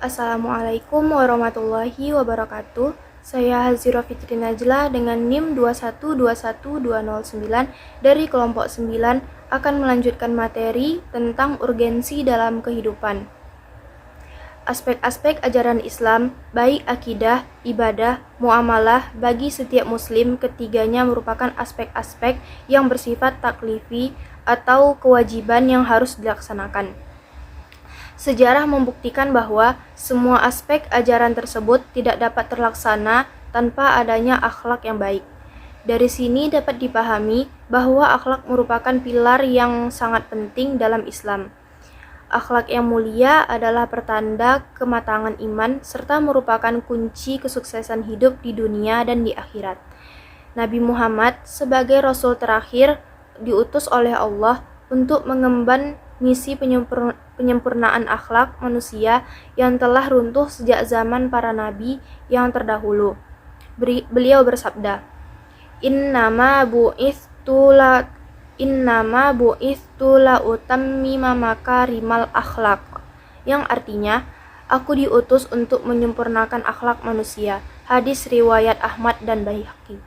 Assalamualaikum warahmatullahi wabarakatuh. Saya Hazira Fitri Najla dengan NIM 2121209 dari kelompok 9 akan melanjutkan materi tentang urgensi dalam kehidupan. Aspek-aspek ajaran Islam, baik akidah, ibadah, muamalah bagi setiap muslim, ketiganya merupakan aspek-aspek yang bersifat taklifi atau kewajiban yang harus dilaksanakan. Sejarah membuktikan bahwa semua aspek ajaran tersebut tidak dapat terlaksana tanpa adanya akhlak yang baik. Dari sini dapat dipahami bahwa akhlak merupakan pilar yang sangat penting dalam Islam. Akhlak yang mulia adalah pertanda kematangan iman serta merupakan kunci kesuksesan hidup di dunia dan di akhirat. Nabi Muhammad sebagai Rasul terakhir diutus oleh Allah untuk mengemban misi penyempurnaan akhlak manusia yang telah runtuh sejak zaman para nabi yang terdahulu. Beliau bersabda, Innama bu'itstu la utammima makarimal akhlak, yang artinya, aku diutus untuk menyempurnakan akhlak manusia. Hadis riwayat Ahmad dan Baihaqi.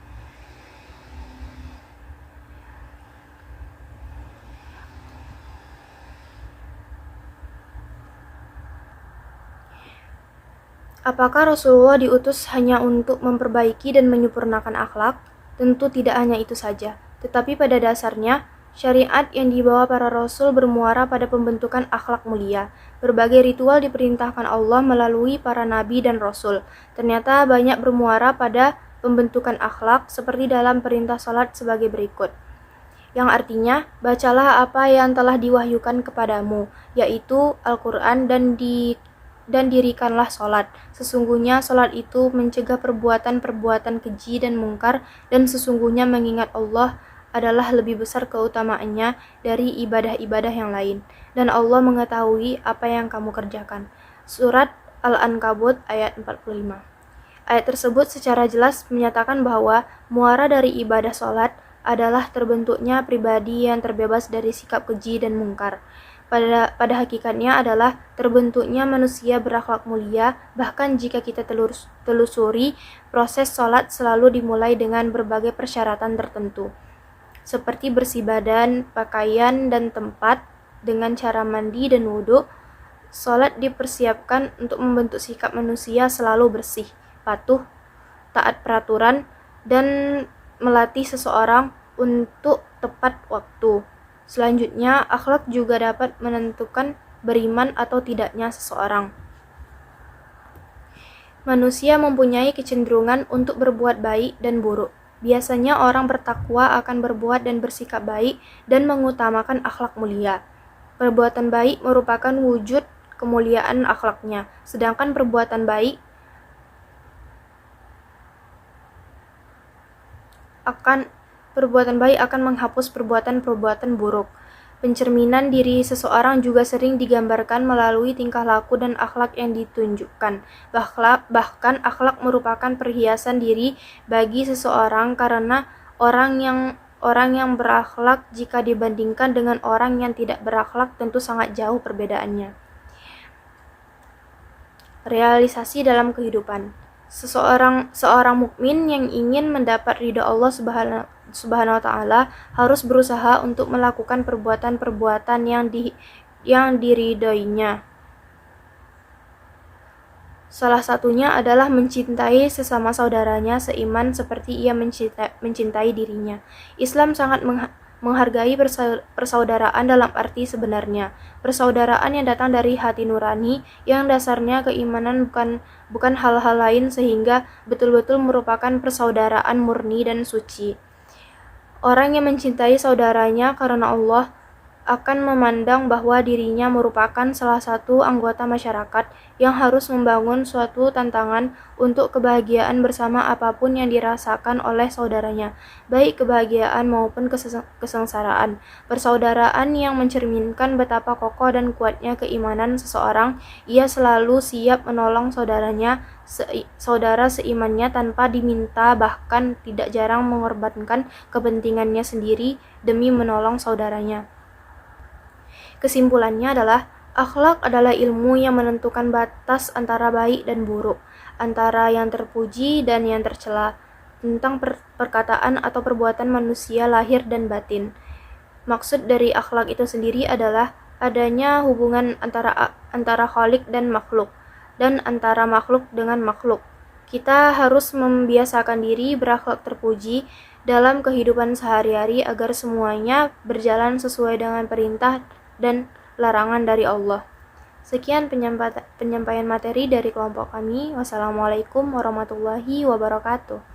Apakah Rasulullah diutus hanya untuk memperbaiki dan menyempurnakan akhlak? Tentu tidak hanya itu saja, tetapi pada dasarnya, syariat yang dibawa para Rasul bermuara pada pembentukan akhlak mulia. Berbagai ritual diperintahkan Allah melalui para Nabi dan Rasul. Ternyata banyak bermuara pada pembentukan akhlak seperti dalam perintah salat sebagai berikut. Yang artinya, bacalah apa yang telah diwahyukan kepadamu, yaitu Al-Quran dan dirikanlah sholat. Sesungguhnya sholat itu mencegah perbuatan-perbuatan keji dan mungkar, dan sesungguhnya mengingat Allah adalah lebih besar keutamaannya dari ibadah-ibadah yang lain. Dan Allah mengetahui apa yang kamu kerjakan. Surat Al-Ankabut ayat 45. Ayat tersebut secara jelas menyatakan bahwa muara dari ibadah sholat adalah terbentuknya pribadi yang terbebas dari sikap keji dan mungkar. Pada hakikatnya adalah terbentuknya manusia berakhlak mulia. Bahkan jika kita telusuri, proses sholat selalu dimulai dengan berbagai persyaratan tertentu, seperti bersih badan, pakaian, dan tempat dengan cara mandi dan wudhu. Sholat dipersiapkan untuk membentuk sikap manusia selalu bersih, patuh, taat peraturan, dan melatih seseorang untuk tepat waktu. Selanjutnya, akhlak juga dapat menentukan beriman atau tidaknya seseorang. Manusia mempunyai kecenderungan untuk berbuat baik dan buruk. Biasanya orang bertakwa akan berbuat dan bersikap baik dan mengutamakan akhlak mulia. Perbuatan baik merupakan wujud kemuliaan akhlaknya, sedangkan perbuatan baik akan menghapus perbuatan-perbuatan buruk. Pencerminan diri seseorang juga sering digambarkan melalui tingkah laku dan akhlak yang ditunjukkan. Bahkan akhlak merupakan perhiasan diri bagi seseorang karena orang yang berakhlak jika dibandingkan dengan orang yang tidak berakhlak tentu sangat jauh perbedaannya. Realisasi dalam kehidupan. Seorang mukmin yang ingin mendapat ridha Allah Subhanahu wa taala harus berusaha untuk melakukan perbuatan-perbuatan yang diridhoinya. Salah satunya adalah mencintai sesama saudaranya seiman seperti ia mencintai dirinya. Islam sangat menghargai persaudaraan dalam arti sebenarnya. Persaudaraan yang datang dari hati nurani yang dasarnya keimanan bukan hal-hal lain sehingga betul-betul merupakan persaudaraan murni dan suci. Orang yang mencintai saudaranya karena Allah akan memandang bahwa dirinya merupakan salah satu anggota masyarakat yang harus membangun suatu tantangan untuk kebahagiaan bersama apapun yang dirasakan oleh saudaranya, baik kebahagiaan maupun kesengsaraan. Persaudaraan yang mencerminkan betapa kokoh dan kuatnya keimanan seseorang. Ia selalu siap menolong saudara seimannya tanpa diminta, bahkan tidak jarang mengorbankan kepentingannya sendiri demi menolong saudaranya. Kesimpulannya adalah Akhlak adalah ilmu yang menentukan batas antara baik dan buruk, antara yang terpuji dan yang tercela, tentang perkataan atau perbuatan manusia lahir dan batin. Maksud dari akhlak itu sendiri adalah adanya hubungan antara khalik dan makhluk, dan antara makhluk dengan makhluk. Kita harus membiasakan diri berakhlak terpuji dalam kehidupan sehari-hari agar semuanya berjalan sesuai dengan perintah dan larangan dari Allah. Sekian penyampaian materi dari kelompok kami. Wassalamualaikum warahmatullahi wabarakatuh.